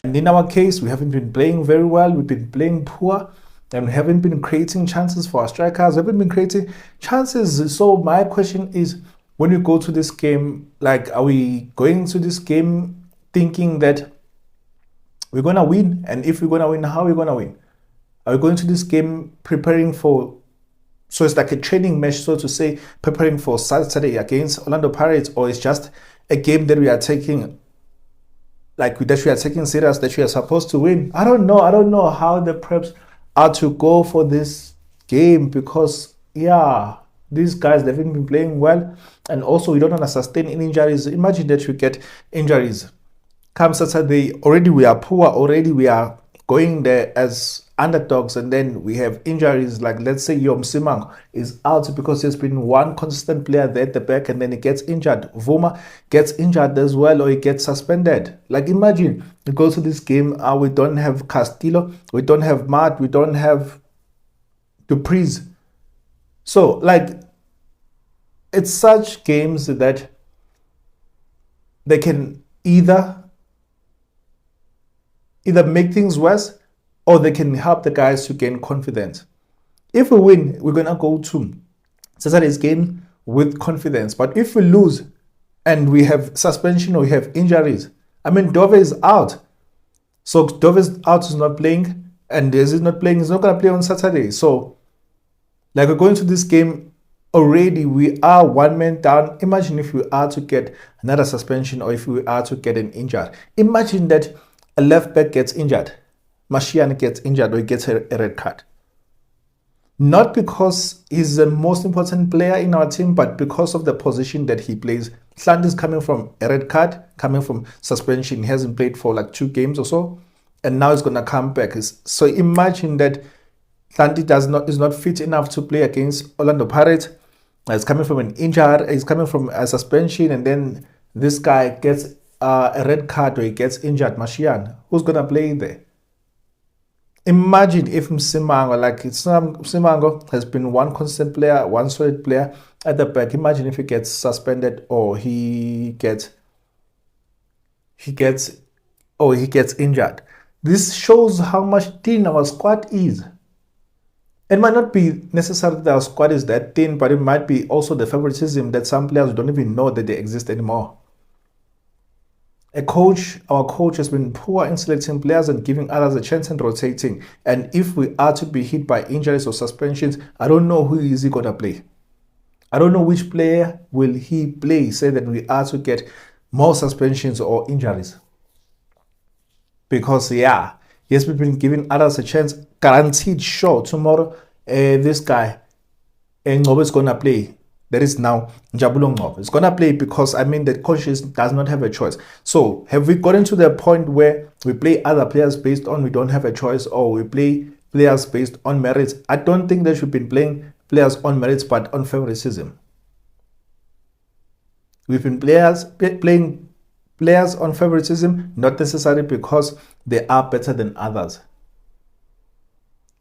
And in our case, we haven't been playing very well. We've been playing poor and we haven't been creating chances for our strikers. We haven't been creating chances. So my question is, when you go to this game, like, are we going to this game thinking that we're going to win? And if we're going to win, how are we going to win? Are we going to this game preparing for, so it's like a training match, so to say, preparing for Saturday against Orlando Pirates, or it's just a game that we are taking, like, that we are taking serious, that we are supposed to win? I don't know how the preps are to go for this game, because yeah, these guys, they've been playing well, and also we don't want to sustain any injuries. Imagine that we get injuries come Saturday, already we are poor, already we are going there as underdogs, and then we have injuries. Like, let's say Yom Simang is out because there's been one consistent player there at the back, and then he gets injured. Vuma gets injured as well, or he gets suspended. Like, imagine you go to this game, we don't have Castillo, we don't have Matt, we don't have Dupreez. So, like, it's such games that they can either make things worse, or they can help the guys to gain confidence. If we win, we're going to go to Saturday's game with confidence. But if we lose and we have suspension or we have injuries, I mean, Dove is out. So Dove is out, is not playing, and Desi is not playing, he's not going to play on Saturday. So, like, we're going to this game, already we are one man down. Imagine if we are to get another suspension, or if we are to get an injury. Imagine that a left back gets injured, Mashian gets injured, or he gets a red card. Not because he's the most important player in our team, but because of the position that he plays. Slant is coming from a red card, coming from suspension. He hasn't played for like 2 games or so, and now he's going to come back. So imagine that Slanty is not fit enough to play against Orlando Pirates. He's coming from an injury, he's coming from a suspension, and then this guy gets a red card, or he gets injured. Mashian, who's going to play there? Imagine if Msimango, like, Msimango has been one constant player, one solid player at the back. Imagine if he gets suspended, or he gets injured. This shows how much thin our squad is. It might not be necessarily that our squad is that thin, but it might be also the favoritism that some players don't even know that they exist anymore. Our coach has been poor in selecting players and giving others a chance and rotating. And if we are to be hit by injuries or suspensions, I don't know who is he going to play. I don't know which player will he play, say that we are to get more suspensions or injuries. Because, yeah, yes, we've been giving others a chance. Guaranteed, sure, tomorrow, this guy, Ngobe is going to play. That is now Njabulo Ngobe. It's going to play because, I mean, the coach does not have a choice. So, have we gotten to the point where we play other players based on we don't have a choice, or we play players based on merits? I don't think they should be playing players on merits, but on favoritism. We've been playing players on favoritism, not necessarily because they are better than others.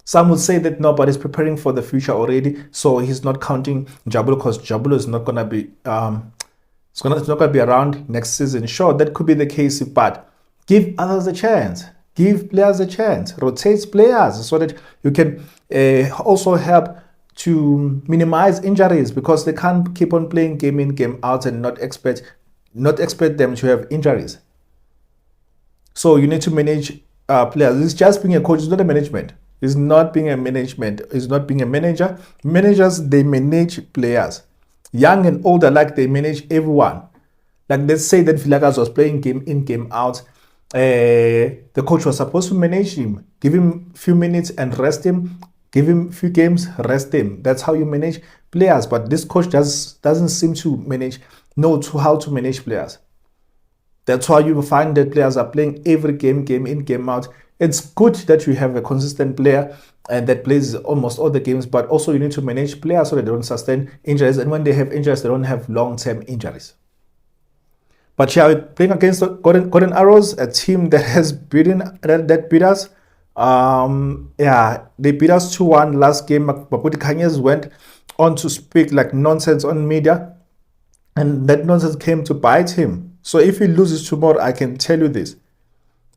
Some would say that nobody's preparing for the future already, so he's not counting Njabulo because Njabulo is not gonna be it's not gonna be around next season. Sure, that could be the case, but give others a chance, give players a chance, rotate players so that you can also help to minimize injuries, because they can't keep on playing game in, game out and not expect them to have injuries. So you need to manage players. It's just being a coach, it's not a management. It's not being a management. It's not being a manager. Managers, they manage players. Young and old alike, they manage everyone. Like, let's say that Vilakazi was playing game in, game out. The coach was supposed to manage him, give him a few minutes and rest him, give him a few games, rest him. That's how you manage players. But this coach doesn't seem to know how to manage players. That's why you find that players are playing every game in, game out. It's good that you have a consistent player and that plays almost all the games, but also you need to manage players so that they don't sustain injuries. And when they have injuries, they don't have long-term injuries. But yeah, we're playing against Golden Arrows, a team that has beat us Yeah, they beat us 2-1 last game. Mapudi Kanyes went on to speak like nonsense on media, and that nonsense came to bite him. So if he loses tomorrow, I can tell you this.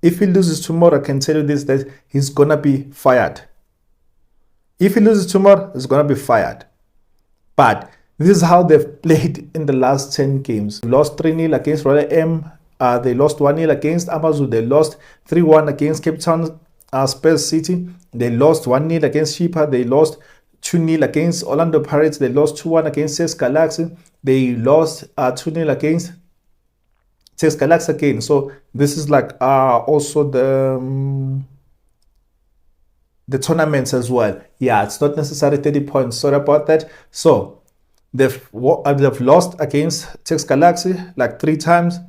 If he loses tomorrow, I can tell you this, that he's gonna be fired. If he loses tomorrow, he's gonna be fired. But this is how they've played in the last 10 games. They lost 3-0 against Royal M. They lost 1-0 against Amazon. They lost 3-1 against Cape Town Spurs City. They lost 1-0 against Shipper. They lost 2-0 against Orlando Pirates. They lost 2-1 against CS Galaxy. They lost 2-0 against CS Galaxy again. So this is like also the tournaments as well. Yeah, it's not necessarily 30 points. Sorry about that. So they've lost against Tex Galaxy like 3 times.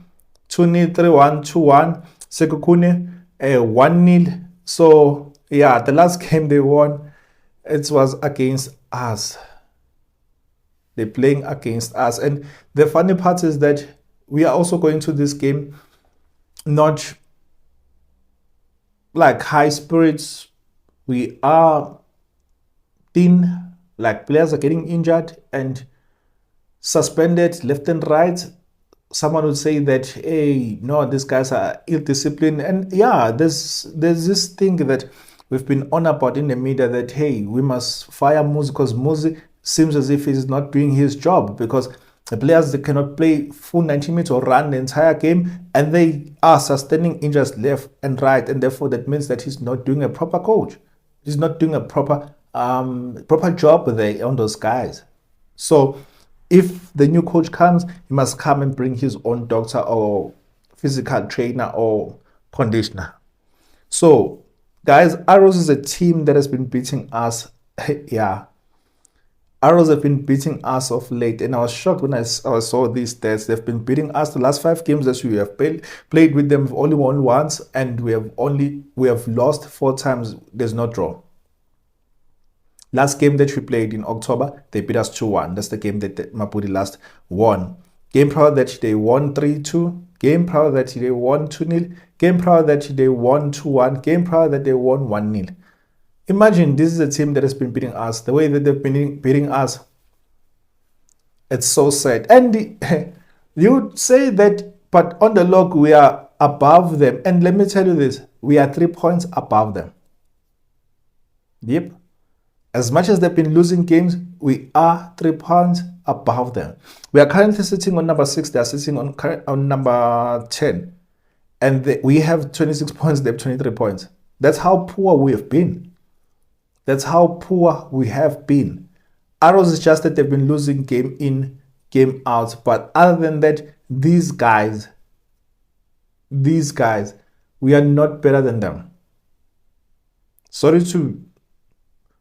2-0, 3-1, 2-1. Sekukune, 1-0. So yeah, the last game they won, it was against us. They're playing against us. And the funny part is that we are also going to this game not like high spirits. We are thin, like players are getting injured and suspended left and right. Someone would say that, hey, no, these guys are ill-disciplined. And yeah, there's this thing that we've been on about in the media that, hey, we must fire Muzi because Muzi seems as if he's not doing his job, because the players, they cannot play full 90 minutes or run the entire game, and they are sustaining injuries left and right, and therefore that means that he's not doing a proper coach. He's not doing a proper job there on those guys. So if the new coach comes, he must come and bring his own doctor or physical trainer or conditioner. So, guys, Arrows is a team that has been beating us. Yeah, Arrows have been beating us of late, and I was shocked when I saw these stats. They've been beating us the last 5 games that we have played with them. We've only won once, and we have lost 4 times. There's no draw. Last game that we played in October, they beat us 2-1. That's the game that Mapudi last won. Game prior that they won 3-2. Game prior that they won 2-0. Game prior that they won 2-1. Game prior that they won 1-0. Imagine this is a team that has been beating us. The way that they've been beating us, it's so sad. And you say that, but on the log, we are above them. And let me tell you this, we are 3 points above them. Yep. As much as they've been losing games, we are 3 points above them. We are currently sitting on number 6. They are sitting on number 10. And we have 26 points. They have 23 points. That's how poor we have been. That's how poor we have been. Arrows is just that they've been losing game in, game out. But other than that, these guys, we are not better than them. Sorry to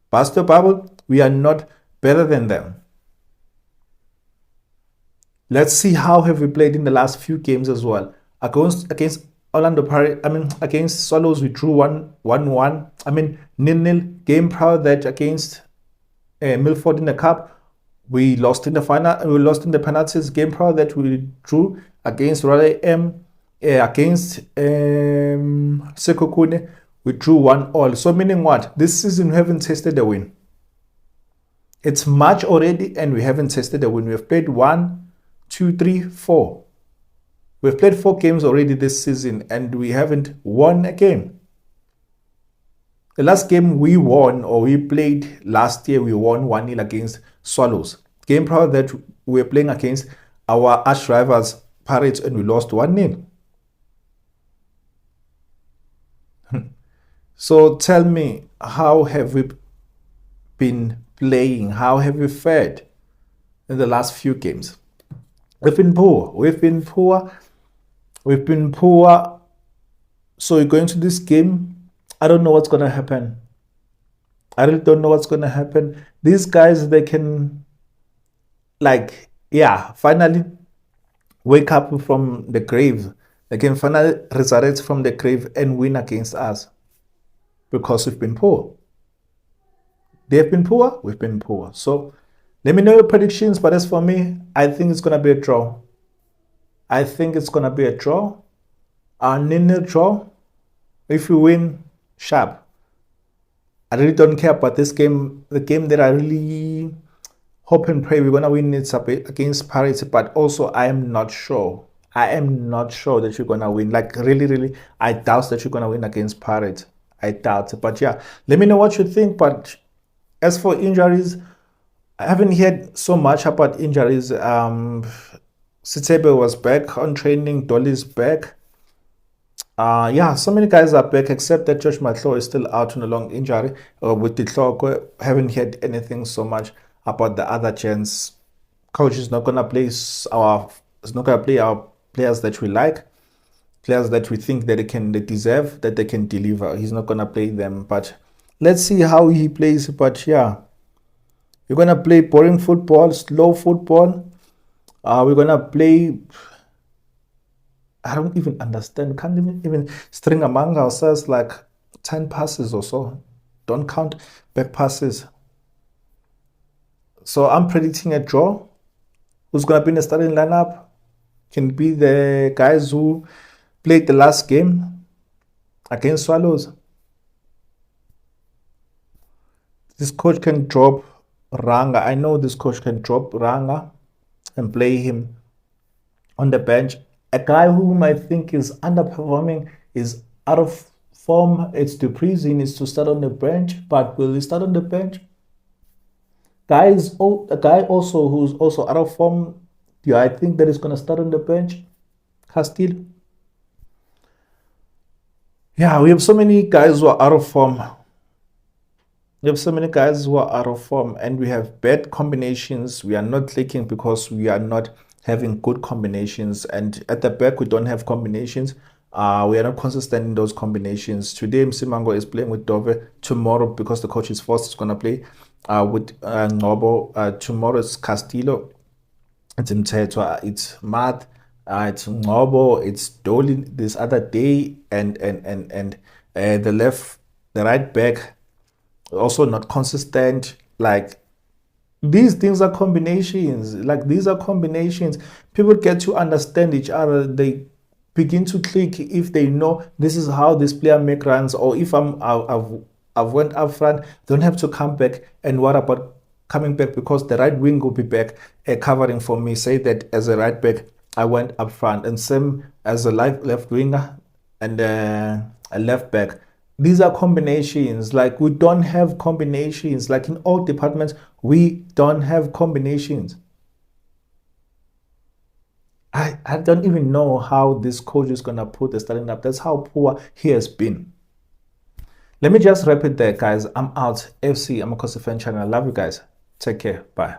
Pastor Bible, we are not better than them. Let's see how have we played in the last few games as well. Against Orlando Pirates, against Swallows, we drew 1-1. 0-0. Game prior that against Milford in the Cup, we lost in the final. We lost in the penalties. Game prior that we drew against Royal M, against Sekokune, we drew 1-1. So meaning what? This season we haven't tasted a win. It's March already and we haven't tasted a win. We have played 1, 2, 3, 4. We've played 4 games already this season and we haven't won a game. The last game we won or we played last year, we won 1-0 against Swallows. Game prior that we were playing against our arch rivals Pirates and we lost 1-0. So tell me, how have we been playing? How have we fared in the last few games? We've been poor. So you're going to this game, I don't know what's going to happen. I really don't know what's going to happen. These guys, they can, finally wake up from the grave. They can finally resurrect from the grave and win against us. Because we've been poor. They've been poor, we've been poor. So let me know your predictions. But as for me, I think it's going to be a draw. A 0-0 draw. If we win, sharp. I really don't care about this game. The game that I really hope and pray we're gonna win it's against Paris, but also I am not sure. I am not sure that you're gonna win. Like really, really, I doubt that you're gonna win against Paris. I doubt it. But yeah, let me know what you think. But as for injuries, I haven't heard so much about injuries. Sitebe was back on training. Dolly's back. Yeah, so many guys are back except that Josh Matlo is still out on a long injury with the Tloko. Haven't heard anything so much about the other gents. Coach is not gonna play our is not gonna play our players that we like, players that we think that they deserve, that they can deliver. He's not gonna play them. But let's see how he plays. But yeah, we're gonna play boring football, slow football. We're gonna play. I don't even understand. Can't even string among ourselves like 10 passes or so. Don't count back passes. So I'm predicting a draw. Who's going to be in the starting lineup? Can be the guys who played the last game against Swallows. This coach can drop Ranga. I know this coach can drop Ranga and play him on the bench. A guy whom I think is underperforming, is out of form. It's Dupree's. He needs to start on the bench, but will he start on the bench? A guy also who's also out of form. Do I think that is going to start on the bench? Castillo. Yeah, we have so many guys who are out of form. We have so many guys who are out of form, and we have bad combinations. We are not clicking because we are not having good combinations. And at the back, we don't have combinations. We are not consistent in those combinations. Today, Msimango is playing with Dove. Tomorrow, because the coach is forced, is going to play with Nobo. Tomorrow it's Castillo. It's Mtetwa. It's Math. It's Nobo. It's Dolly this other day. And the right back also not consistent. Like these things are combinations. Like these are combinations. People get to understand each other. They begin to click if they know this is how this player make runs, or if I've went up front, don't have to come back. And what about coming back because the right wing will be back covering for me? Say that as a right back, I went up front, and same as a left winger and a left back. These are combinations. Like we don't have combinations. Like in all departments, we don't have combinations. I don't even know how this coach is gonna put the starting up. That's how poor he has been. Let me just wrap it there, guys. I'm out. FC Amakhosi fan channel. I love you guys. Take care. Bye.